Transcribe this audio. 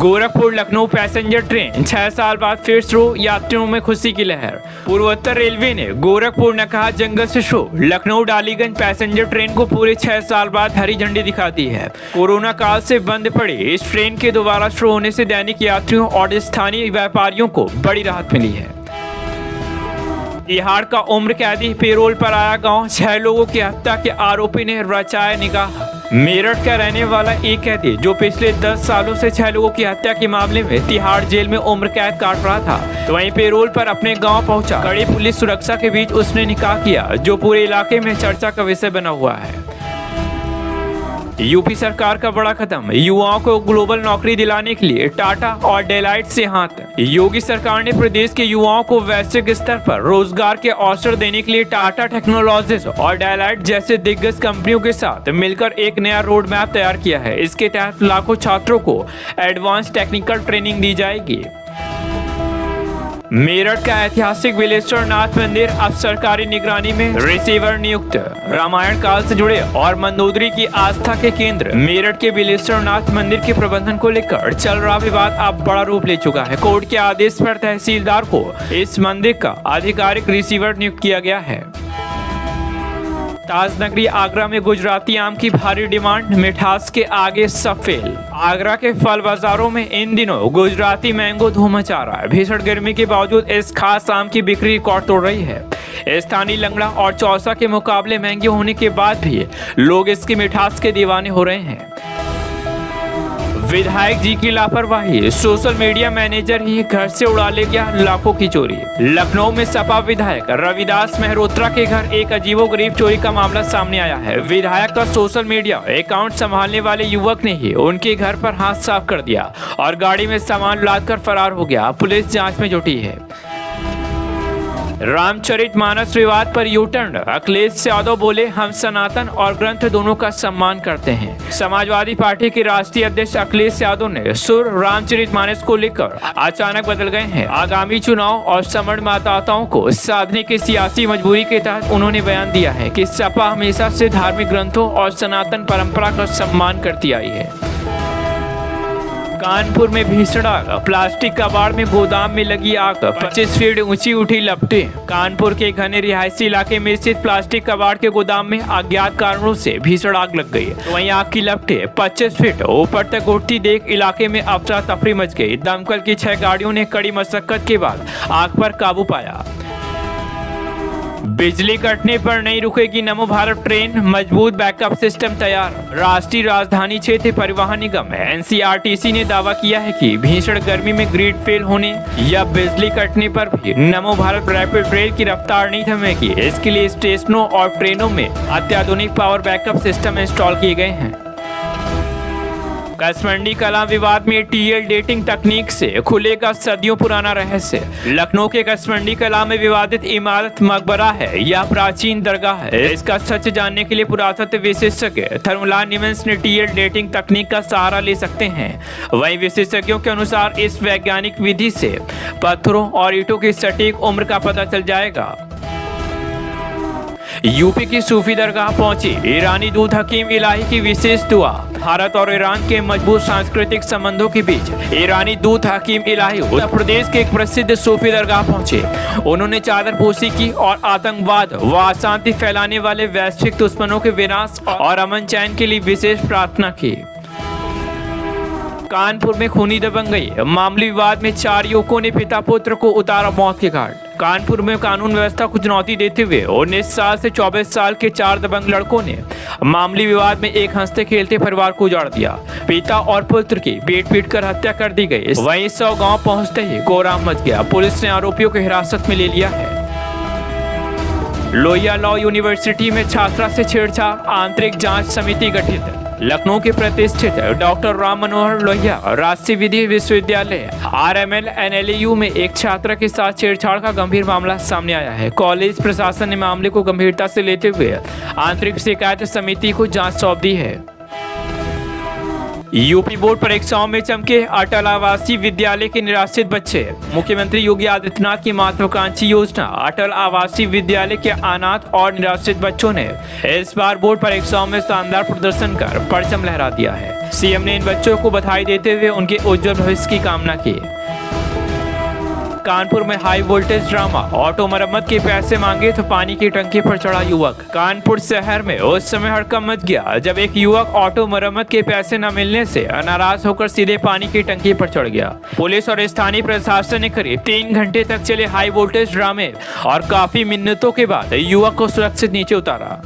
Gorakhpur Lucknow passenger train 6 साल बाद फिर शुरू, यात्रियों में खुशी की लहर। पूर्वोत्तर रेलवे ने गोरखपुर नकहा जंगल से शुरू लखनऊ डालीगंज पैसेंजर ट्रेन को पूरे 6 साल बाद हरी झंडी दिखा दी है। कोरोना काल से बंद पड़ी इस ट्रेन के दोबारा शुरू होने से दैनिक यात्रियों और स्थानीय व्यापारियों को बड़ी राहत मिली है। तिहाड़ का उम्र कैदी पेरोल पर आया गांव, 6 लोगों की हत्या के आरोपी ने रचाया निकाह। मेरठ का रहने वाला एक कैदी जो पिछले 10 सालों से 6 लोगों की हत्या के मामले में तिहाड़ जेल में उम्र कैद काट रहा था, तो वहीं पेरोल पर अपने गांव पहुंचा। कड़ी पुलिस सुरक्षा के बीच उसने निकाह किया, जो पूरे इलाके में चर्चा का विषय बना हुआ है। यूपी सरकार का बड़ा कदम, युवाओं को ग्लोबल नौकरी दिलाने के लिए टाटा और डेलाइट से हाथ। योगी सरकार ने प्रदेश के युवाओं को वैश्विक स्तर पर रोजगार के अवसर देने के लिए टाटा टेक्नोलॉजीज और डेलाइट जैसे दिग्गज कंपनियों के साथ मिलकर एक नया रोड मैप तैयार किया है। इसके तहत लाखों छात्रों को एडवांस टेक्निकल ट्रेनिंग दी जाएगी। मेरठ का ऐतिहासिक बिलेश्वर नाथ मंदिर अब सरकारी निगरानी में रिसीवर नियुक्त। रामायण काल से जुड़े और मंदोदरी की आस्था के केंद्र मेरठ के बिलेश्वर नाथ मंदिर के प्रबंधन को लेकर चल रहा विवाद अब बड़ा रूप ले चुका है। कोर्ट के आदेश पर तहसीलदार को इस मंदिर का आधिकारिक रिसीवर नियुक्त किया गया है। ताजनगरी आगरा में गुजराती आम की भारी डिमांड, मिठास के आगे सब फेल। आगरा के फल बाजारों में इन दिनों गुजराती मैंगो धूम मचा रहा है। भीषण गर्मी के बावजूद इस खास आम की बिक्री रिकॉर्ड तोड़ रही है। स्थानीय लंगड़ा और चौसा के मुकाबले महंगे होने के बाद भी लोग इसकी मिठास के दीवाने हो रहे हैं। विधायक जी की लापरवाही, सोशल मीडिया मैनेजर ही घर से उड़ा ले गया लाखों की चोरी। लखनऊ में सपा विधायक रविदास मेहरोत्रा के घर एक अजीबोगरीब चोरी का मामला सामने आया है। विधायक का सोशल मीडिया अकाउंट संभालने वाले युवक ने ही उनके घर पर हाथ साफ कर दिया और गाड़ी में सामान लादकर फरार हो गया। पुलिस जांच में जुटी है। रामचरितमानस विवाद पर यूटर्न, अखिलेश यादव बोले हम सनातन और ग्रंथ दोनों का सम्मान करते हैं। समाजवादी पार्टी के राष्ट्रीय अध्यक्ष अखिलेश यादव ने सुर रामचरितमानस को लेकर अचानक बदल गए हैं। आगामी चुनाव और समण मतदाताओं को साधने की सियासी मजबूरी के तहत उन्होंने बयान दिया है कि सपा हमेशा से धार्मिक ग्रंथों और सनातन परंपरा का सम्मान करती आई है। कानपुर में भीषण आग, प्लास्टिक कबाड़ में गोदाम में लगी आग, 25 फीट ऊंची उठी लपटें। कानपुर के घने रिहायशी इलाके में स्थित प्लास्टिक कबाड़ के गोदाम में अज्ञात कारणों से भीषण आग लग गई। वहीं आग की लपटें 25 फीट ऊपर तक उठती देख इलाके में अफरा तफरी मच गई। दमकल की 6 गाड़ियों ने कड़ी मशक्कत के बाद आग पर काबू पाया। बिजली कटने पर नहीं रुकेगी नमो भारत ट्रेन, मजबूत बैकअप सिस्टम तैयार। राष्ट्रीय राजधानी क्षेत्र परिवहन निगम एनसीआरटीसी ने दावा किया है कि भीषण गर्मी में ग्रिड फेल होने या बिजली कटने पर भी नमो भारत रैपिड रेल की रफ्तार नहीं थमेगी। इसके लिए स्टेशनों और ट्रेनों में अत्याधुनिक पावर बैकअप सिस्टम इंस्टॉल किए गए हैं। कसमंडी कला विवाद में टीएल डेटिंग तकनीक से खुलेगा सदियों पुराना रहस्य। लखनऊ के कसमंडी कला में विवादित इमारत मकबरा है या प्राचीन दरगाह है, इसका सच जानने के लिए पुरातत्व विशेषज्ञ थर्मोलाल निमंस ने टीएल डेटिंग तकनीक का सहारा ले सकते हैं। वहीं विशेषज्ञों के अनुसार इस वैज्ञानिक विधि से पत्थरों और ईंटों की सटीक उम्र का पता चल जाएगा। यूपी की सूफी दरगाह पहुंची ईरानी दूत हकीम इलाही की विशेष दुआ। भारत और ईरान के मजबूत सांस्कृतिक संबंधों के बीच ईरानी दूत हकीम इलाही उत्तर प्रदेश के एक प्रसिद्ध सूफी दरगाह पहुंचे। उन्होंने चादर पोशी की और आतंकवाद व अशांति फैलाने वाले वैश्विक दुश्मनों के विनाश और अमन चैन के लिए विशेष प्रार्थना की। कानपुर में खूनी दबंगई, मामूली विवाद में 4 युवकों ने पिता पुत्र को उतारा मौत के घाट। कानपुर में कानून व्यवस्था को चुनौती देते हुए 19 साल से 24 साल के 4 दबंग लड़कों ने मामूली विवाद में एक हंसते खेलते परिवार को उजाड़ दिया। पिता और पुत्र की पीट कर हत्या कर दी गई। वहीं 100 गांव पहुंचते ही कोहराम मच गया। पुलिस ने आरोपियों को हिरासत में ले लिया है। लोहिया लॉ यूनिवर्सिटी में छात्रा से छेड़छाड़, आंतरिक जांच समिति गठित। लखनऊ के प्रतिष्ठित डॉक्टर राम मनोहर लोहिया राष्ट्रीय विधि विश्वविद्यालय RML NLU में एक छात्रा के साथ छेड़छाड़ का गंभीर मामला सामने आया है। कॉलेज प्रशासन ने मामले को गंभीरता से लेते हुए आंतरिक शिकायत समिति को जांच सौंप दी है। यूपी बोर्ड परीक्षाओं में चमके अटल आवासीय विद्यालय के निराश्रित बच्चे। मुख्यमंत्री योगी आदित्यनाथ की महत्वाकांक्षी योजना अटल आवासीय विद्यालय के अनाथ और निराश्रित बच्चों ने इस बार बोर्ड परीक्षाओं में शानदार प्रदर्शन कर परचम लहरा दिया है। सीएम ने इन बच्चों को बधाई देते हुए उनके उज्जवल भविष्य की कामना की। कानपुर में हाई वोल्टेज ड्रामा, ऑटो मरम्मत के पैसे मांगे तो पानी की टंकी पर चढ़ा युवक। कानपुर शहर में उस समय हड़कंप मच गया जब एक युवक ऑटो मरम्मत के पैसे न मिलने से नाराज होकर सीधे पानी की टंकी पर चढ़ गया। पुलिस और स्थानीय प्रशासन ने करीब 3 घंटे तक चले हाई वोल्टेज ड्रामे और काफी मिन्नतों के बाद युवक को सुरक्षित नीचे उतारा।